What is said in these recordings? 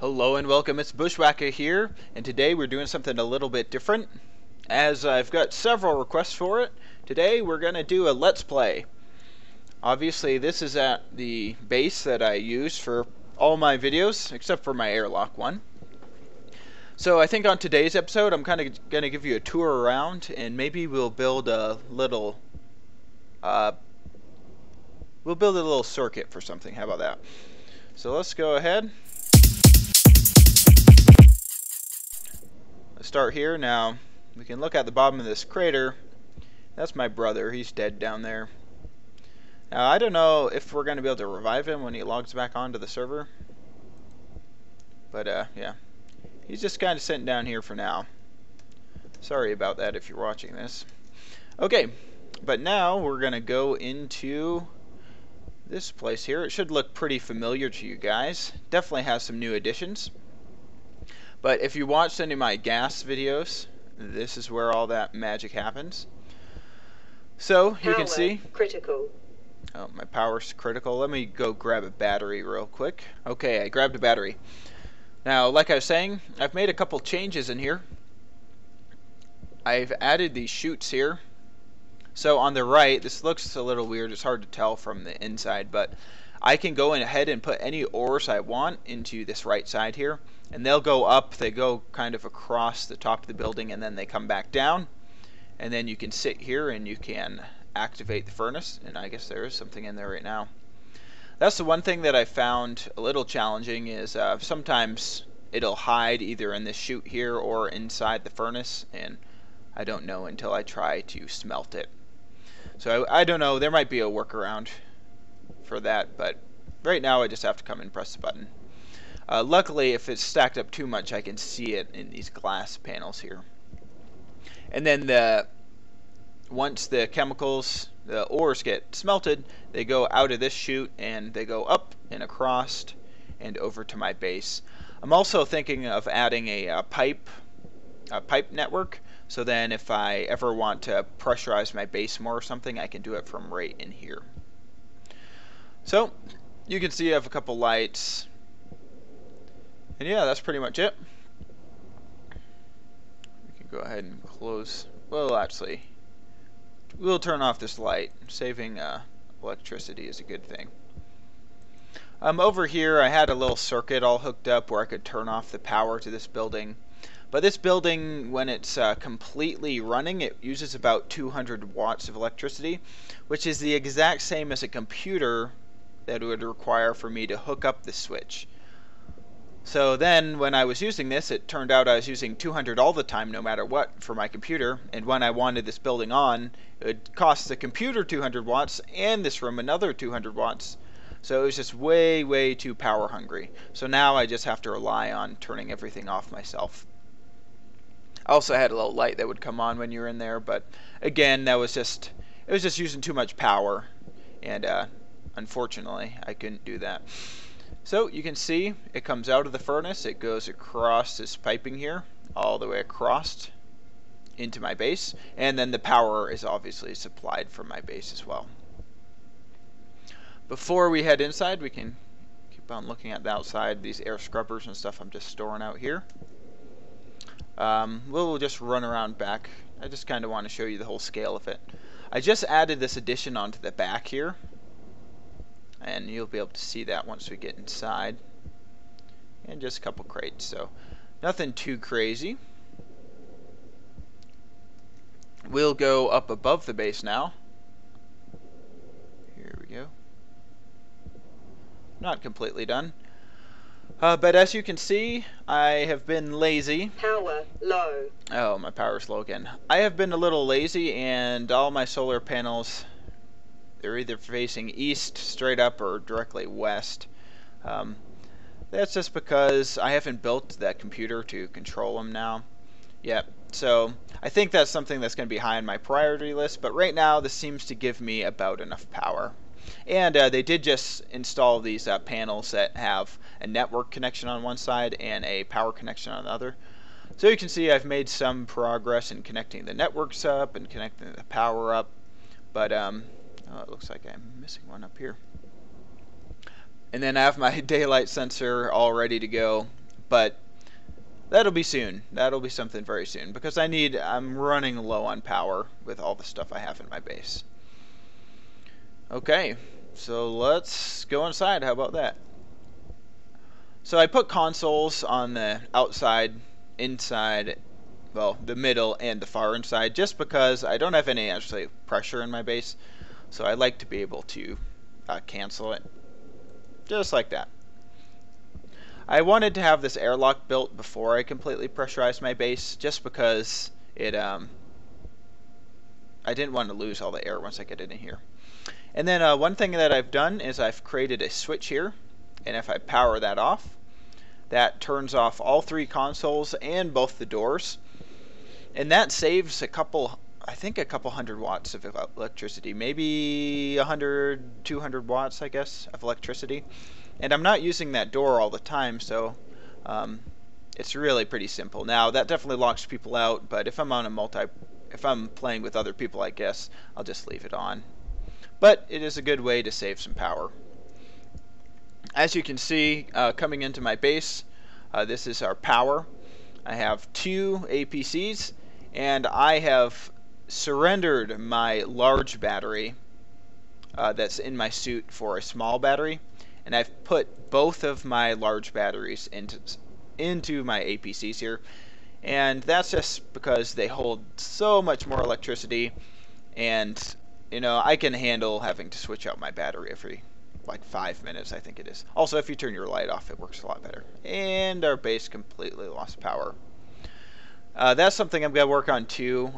Hello and welcome, it's Bushwackah here, and today we're doing something a little bit different. As I've got several requests for it, today we're going to do a Let's Play. Obviously this is at the base that I use for all my videos, except for my airlock one. So I think on today's episode I'm kind of going to give you a tour around, and maybe we'll build a little circuit for something. How about that? So let's go ahead. Let's start here. Now we can look at the bottom of this crater. That's my brother. He's dead down there. Now I don't know if we're going to be able to revive him when he logs back onto the server. But yeah. He's just kind of sitting down here for now. Sorry about that if you're watching this. Okay. But now we're going to go into this place here. It should look pretty familiar to you guys. Definitely has some new additions. But if you watched any of my gas videos, this is where all that magic happens. So you can see critical. Oh, my power's critical. Let me go grab a battery real quick. Okay, I grabbed a battery. Now, like I was saying, I've made a couple changes in here. I've added these chutes here. So on the right, this looks a little weird. It's hard to tell from the inside, but I can go in ahead and put any ores I want into this right side here. And they'll go up, they go kind of across the top of the building, and then they come back down. And then you can sit here and you can activate the furnace. And I guess there is something in there right now. That's the one thing that I found a little challenging is sometimes it'll hide either in this chute here or inside the furnace. And I don't know until I try to smelt it. So I don't know, there might be a workaround for that. But right now I just have to come and press the button. Luckily, if it's stacked up too much, I can see it in these glass panels here. And then once the chemicals, the ores get smelted, they go out of this chute and they go up and across and over to my base. I'm also thinking of adding a pipe network, so then if I ever want to pressurize my base more or something, I can do it from right in here. So you can see I have a couple lights. And yeah, that's pretty much it. We can go ahead and close. Well, actually, we'll turn off this light. Saving electricity is a good thing. Over here, I had a little circuit all hooked up where I could turn off the power to this building. But this building, when it's completely running, it uses about 200 watts of electricity, which is the exact same as a computer that it would require for me to hook up the switch. So then when I was using this, it turned out I was using 200 all the time no matter what for my computer, and when I wanted this building on, it would cost the computer 200 watts and this room another 200 watts. So it was just way too power hungry. So now I just have to rely on turning everything off myself. I also had a little light that would come on when you're in there, but again, it was just using too much power, and unfortunately I couldn't do that. So you can see it comes out of the furnace, it goes across this piping here, all the way across into my base, and then the power is obviously supplied from my base as well. Before we head inside, we can keep on looking at the outside, these air scrubbers and stuff I'm just storing out here. We'll just run around back. I just kind of want to show you the whole scale of it. I just added this addition onto the back here. And you'll be able to see that once we get inside. And just a couple crates, so nothing too crazy. We'll go up above the base now. Here we go. Not completely done. But as you can see, I have been lazy. Power low. Oh, my power's low again. I have been a little lazy, and all my solar panels, they're either facing east, straight up, or directly west. That's just because I haven't built that computer to control them now. Yep. So I think that's something that's going to be high on my priority list, but right now this seems to give me about enough power. And they did just install these panels that have a network connection on one side and a power connection on the other. So you can see I've made some progress in connecting the networks up and connecting the power up, but oh, it looks like I'm missing one up here. And then I have my daylight sensor all ready to go but that'll be soon. That'll be something very soon because I'm running low on power with all the stuff I have in my base. Okay, so let's go inside. How about that? So I put consoles on the outside, inside, well, the middle and the far inside, just because I don't have any actually pressure in my base. So I like to be able to cancel it, just like that. I wanted to have this airlock built before I completely pressurized my base, just because it I didn't want to lose all the air once I get it in here. And then one thing that I've done is I've created a switch here, and if I power that off, that turns off all 3 consoles and both the doors, and that saves I think a couple hundred watts of electricity, maybe 100, 200 watts, I guess, of electricity. And I'm not using that door all the time, so it's really pretty simple. Now that definitely locks people out, but if I'm on if I'm playing with other people, I guess I'll just leave it on. But it is a good way to save some power. As you can see, coming into my base, this is our power. I have 2 APCs, and I have surrendered my large battery that's in my suit for a small battery, and I've put both of my large batteries into my APCs here, and that's just because they hold so much more electricity, and I can handle having to switch out my battery every like 5 minutes, I think it is. Also, if you turn your light off, it works a lot better. And our base completely lost power. That's something I'm going to work on too.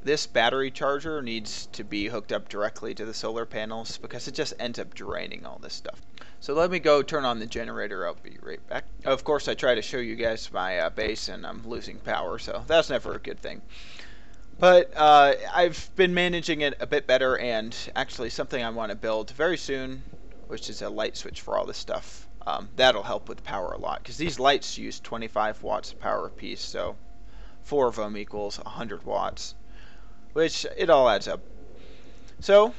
This battery charger needs to be hooked up directly to the solar panels because it just ends up draining all this stuff. So let me go turn on the generator. I'll be right back. Of course, I try to show you guys my base and I'm losing power, so that's never a good thing. But I've been managing it a bit better, and actually something I want to build very soon, which is a light switch for all this stuff. That'll help with power a lot, because these lights use 25 watts of power apiece, so 4 of them equals 100 watts, which it all adds up. So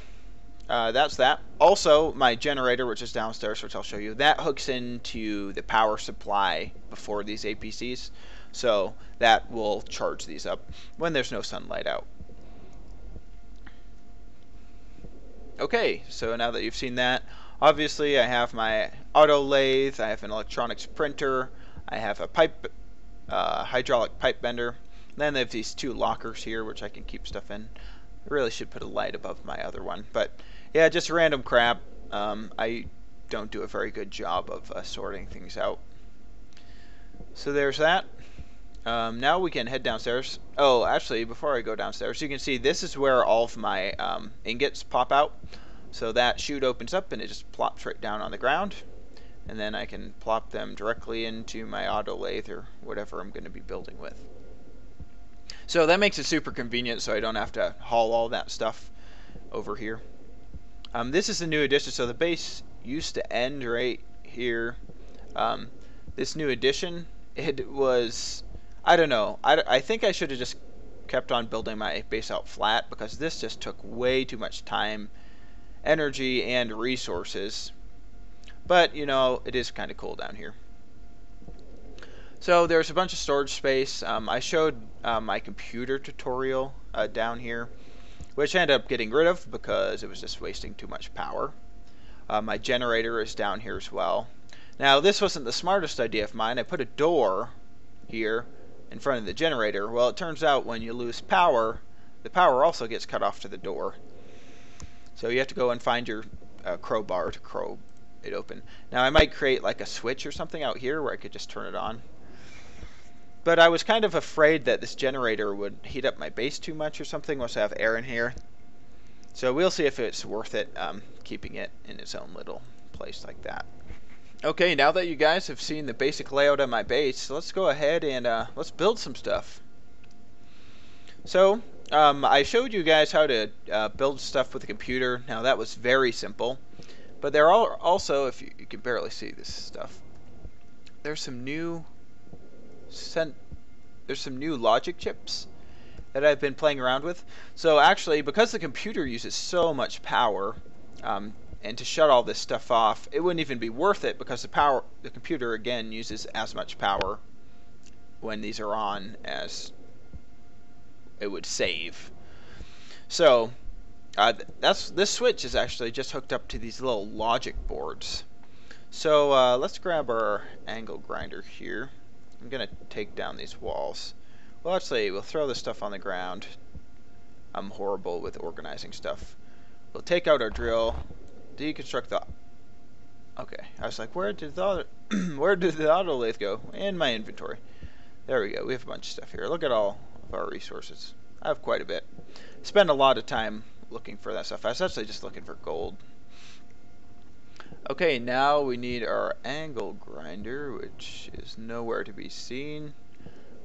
that's that. Also, my generator, which is downstairs, which I'll show you, that hooks into the power supply before these APCs. So that will charge these up when there's no sunlight out. Okay, so now that you've seen that, obviously I have my auto lathe, I have an electronics printer, I have a hydraulic pipe bender, and then I have these 2 lockers here which I can keep stuff in. I really should put a light above my other one, but yeah, just random crap. I don't do a very good job of sorting things out. So there's that. Now we can head downstairs. Oh, actually, before I go downstairs, you can see this is where all of my ingots pop out. So that chute opens up and it just plops right down on the ground. And then I can plop them directly into my auto lathe or whatever I'm going to be building with. So that makes it super convenient, so I don't have to haul all that stuff over here. This is a new addition. So the base used to end right here. This new addition, it was... I don't know. I think I should have just kept on building my base out flat, because this just took way too much time, energy, and resources. But, it is kind of cool down here. So there's a bunch of storage space. I showed my computer tutorial down here, which I ended up getting rid of because it was just wasting too much power. My generator is down here as well. Now, this wasn't the smartest idea of mine. I put a door here in front of the generator. Well, it turns out when you lose power, the power also gets cut off to the door. So you have to go and find your crowbar to crow it open. Now I might create like a switch or something out here where I could just turn it on. But I was kind of afraid that this generator would heat up my base too much or something once I have air in here. So we'll see if it's worth it keeping it in its own little place like that. Okay, now that you guys have seen the basic layout of my base, let's go ahead and let's build some stuff. So, I showed you guys how to build stuff with a computer. Now that was very simple, but there are also, if you can barely see this stuff, there's some new logic chips that I've been playing around with. So actually, because the computer uses so much power, And to shut all this stuff off, it wouldn't even be worth it because the computer again uses as much power when these are on as it would save. So this switch is actually just hooked up to these little logic boards. So let's grab our angle grinder here. I'm gonna take down these walls. Well, actually, we'll throw this stuff on the ground. I'm horrible with organizing stuff. We'll take out our drill, deconstruct the... Okay, I was like, where did the auto lathe go? In my inventory. There we go. We have a bunch of stuff here. Look at all of our resources. I have quite a bit. Spend a lot of time looking for that stuff. I was actually just looking for gold. Okay, now we need our angle grinder, which is nowhere to be seen.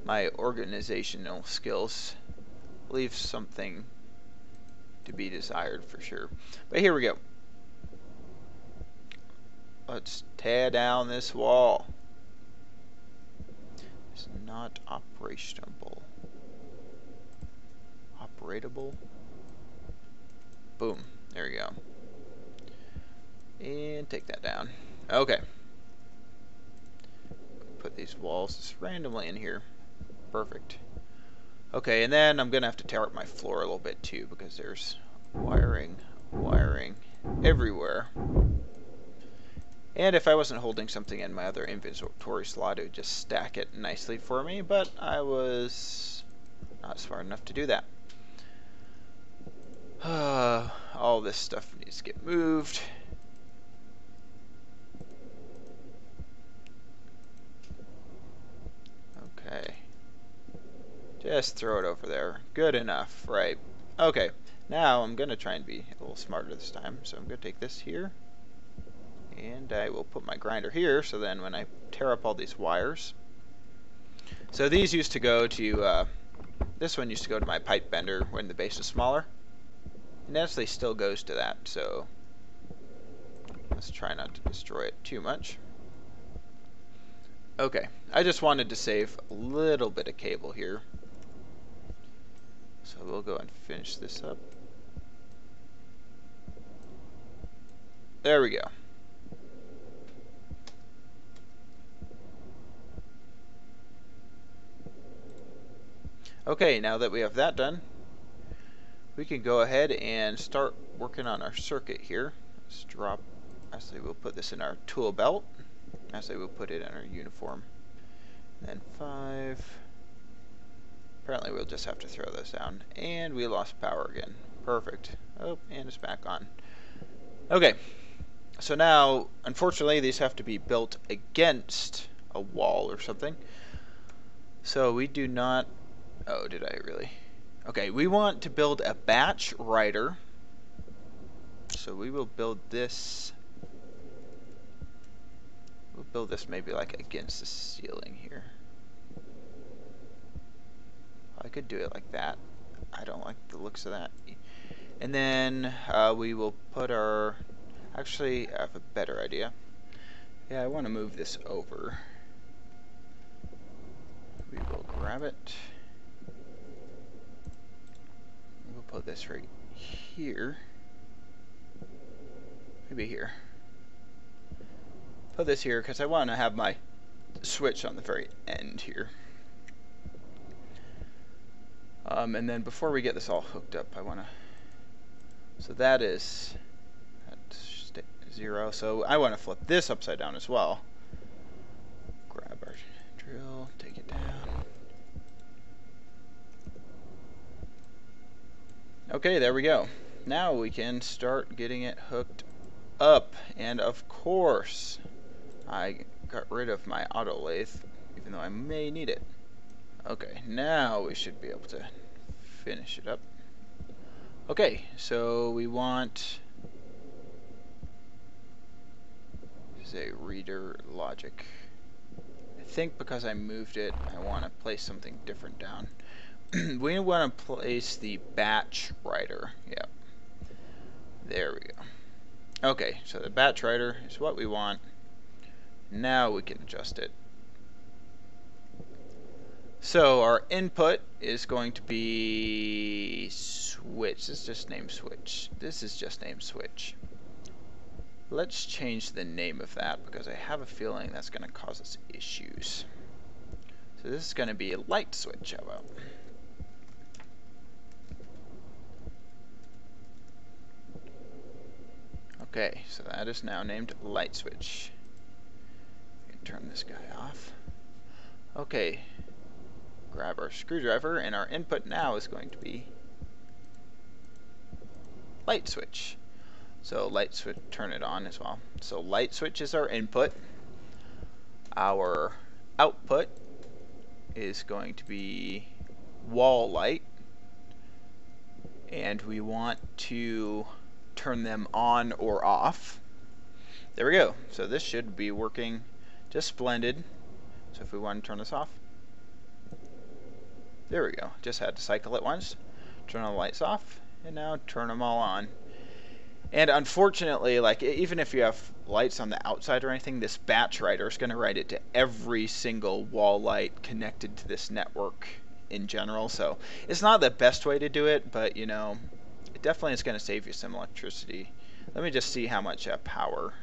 My organizational skills leave something to be desired for sure. But here we go. Let's tear down this wall. It's not operationable. Operatable. Boom. There we go. And take that down. Okay. Put these walls just randomly in here. Perfect. Okay, and then I'm gonna have to tear up my floor a little bit too because there's wiring everywhere. And if I wasn't holding something in my other inventory slot, it would just stack it nicely for me, but I was not smart enough to do that. All this stuff needs to get moved. Okay. Just throw it over there. Good enough, right? Okay. Now I'm going to try and be a little smarter this time. So I'm going to take this here. And I will put my grinder here, so then when I tear up all these wires... So these used to go to... this one used to go to my pipe bender when the base was smaller. And actually still goes to that, so... Let's try not to destroy it too much. Okay, I just wanted to save a little bit of cable here. So we'll go and finish this up. There we go. Okay, now that we have that done, we can go ahead and start working on our circuit here. Let's drop, actually we'll put this in our tool belt. Actually we'll put it in our uniform. And then 5. Apparently we'll just have to throw those down. And we lost power again. Perfect. Oh, and it's back on. Okay, so now, unfortunately, these have to be built against a wall or something. So we do not... Oh, did I really? Okay, we want to build a batch rider. So we will build this... We'll build this maybe like against the ceiling here. I could do it like that. I don't like the looks of that. And then we will put our... Actually, I have a better idea. Yeah, I want to move this over. We will grab it. We'll put this right here. Maybe here. Put this here because I want to have my switch on the very end here. And then before we get this all hooked up, I want to... So that is... That's 0. So I want to flip this upside down as well. Grab our drill, take it down. Okay, there we go. Now we can start getting it hooked up. And of course, I got rid of my auto lathe, even though I may need it. Okay, now we should be able to finish it up. Okay, so we want... This is a reader logic. I think because I moved it, I want to place something different down. We want to place the batch writer. Yep. There we go. Okay, so the batch writer is what we want. Now we can adjust it. So our input is going to be switch. This is just named switch. This is just named switch. Let's change the name of that because I have a feeling that's going to cause us issues. So this is going to be a light switch. How about? Okay, so that is now named light switch. We can turn this guy off. Okay, grab our screwdriver, and our input now is going to be light switch. So light switch, turn it on as well. So light switch is our input. Our output is going to be wall light, and we want to turn them on or off. There we go. So this should be working just splendid. So if we want to turn this off, there we go. Just had to cycle it once, turn all the lights off, and now turn them all on. And unfortunately, like, even if you have lights on the outside or anything, this batch writer is going to write it to every single wall light connected to this network in general. So it's not the best way to do it, but you know, it definitely is going to save you some electricity. Let me just see how much power.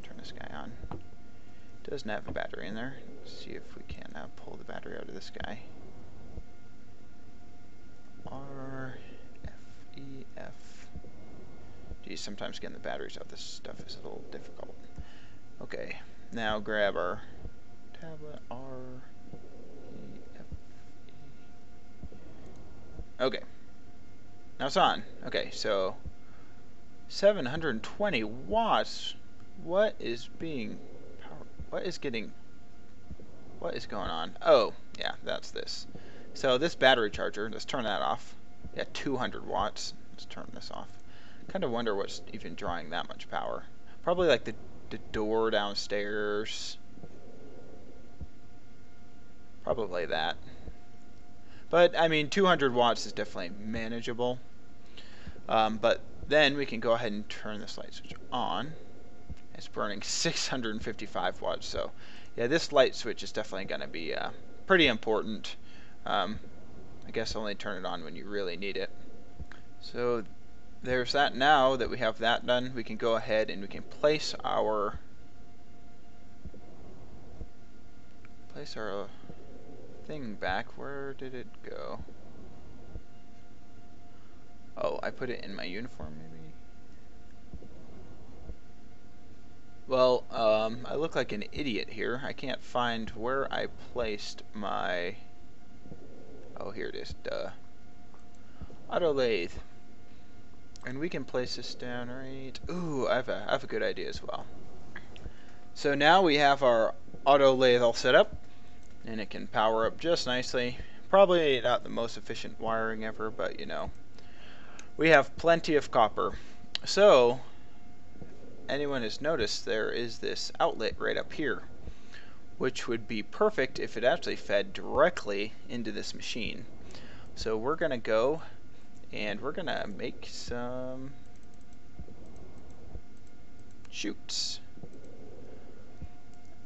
Turn this guy on. It doesn't have a battery in there. Let's see if we can pull the battery out of this guy. R F E F. Geez, sometimes getting the batteries out of this stuff is a little difficult. Okay, now grab our tablet. R E F E. Okay, now it's on. Okay, so 720 watts. What is being powered? What is going on? Oh, yeah, that's this. So this battery charger, let's turn that off. Yeah, 200 watts. Let's turn this off. Kind of wonder what's even drawing that much power. Probably like the door downstairs. Probably that. But I mean, 200 watts is definitely manageable. But then we can go ahead and turn this light switch on. It's burning 655 watts. So yeah, this light switch is definitely going to be pretty important. I guess only turn it on when you really need it. So there's that. Now that we have that done, we can go ahead and we can place our thing back. Where did it go? Oh, I put it in my uniform maybe? Well, I look like an idiot here. I can't find where I placed my... Oh, here it is. Duh. Auto lathe. And we can place this down right... Ooh, I have a good idea as well. So now we have our auto lathe all set up, and it can power up just nicely. Probably not the most efficient wiring ever, but you know, we have plenty of copper. So anyone has noticed, there is this outlet right up here, which would be perfect if it actually fed directly into this machine. So we're gonna go and we're gonna make some chutes.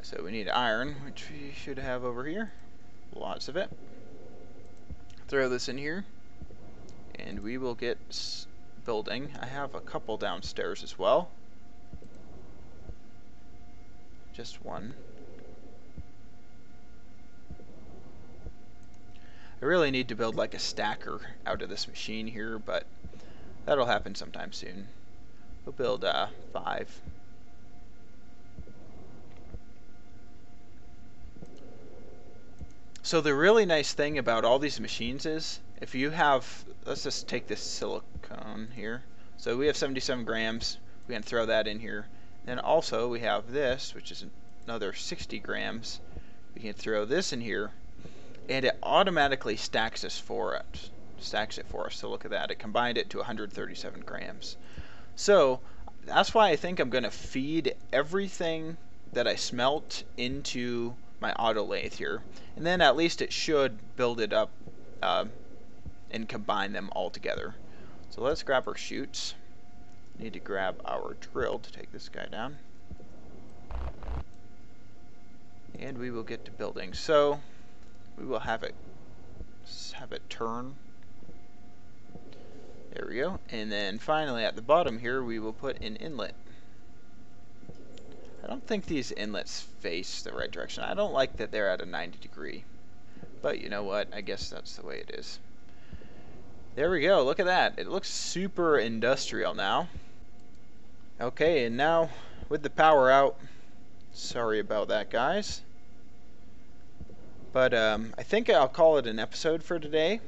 So we need iron, which we should have over here. Lots of it. Throw this in here, and we will get building. I have a couple downstairs as well. Just one. I really need to build like a stacker out of this machine here, but that'll happen sometime soon. We'll build 5. So the really nice thing about all these machines is, if you have, let's just take this silicone here. So we have 77 grams. We can throw that in here. Then also we have this, which is another 60 grams. We can throw this in here, and it automatically stacks it for us. So look at that. It combined it to 137 grams. So that's why I think I'm going to feed everything that I smelt into my auto lathe here, and then at least it should build it up and combine them all together. So let's grab our chutes. Need to grab our drill to take this guy down, and we will get to building. So we will have it turn. There we go. And then finally at the bottom here we will put an inlet. I don't think these inlets face the right direction. I don't like that they're at a 90-degree. But you know what? I guess that's the way it is. There we go. Look at that. It looks super industrial now. Okay, and now with the power out, sorry about that, guys. But I think I'll call it an episode for today.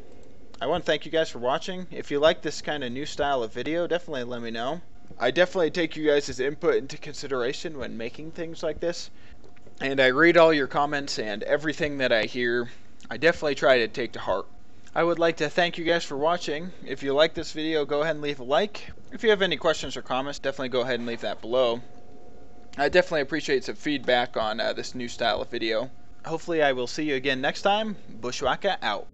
I want to thank you guys for watching. If you like this kind of new style of video, definitely let me know. I definitely take you guys' input into consideration when making things like this. And I read all your comments and everything that I hear. I definitely try to take to heart. I would like to thank you guys for watching. If you like this video, go ahead and leave a like. If you have any questions or comments, definitely go ahead and leave that below. I definitely appreciate some feedback on this new style of video. Hopefully I will see you again next time. Bushwackah out.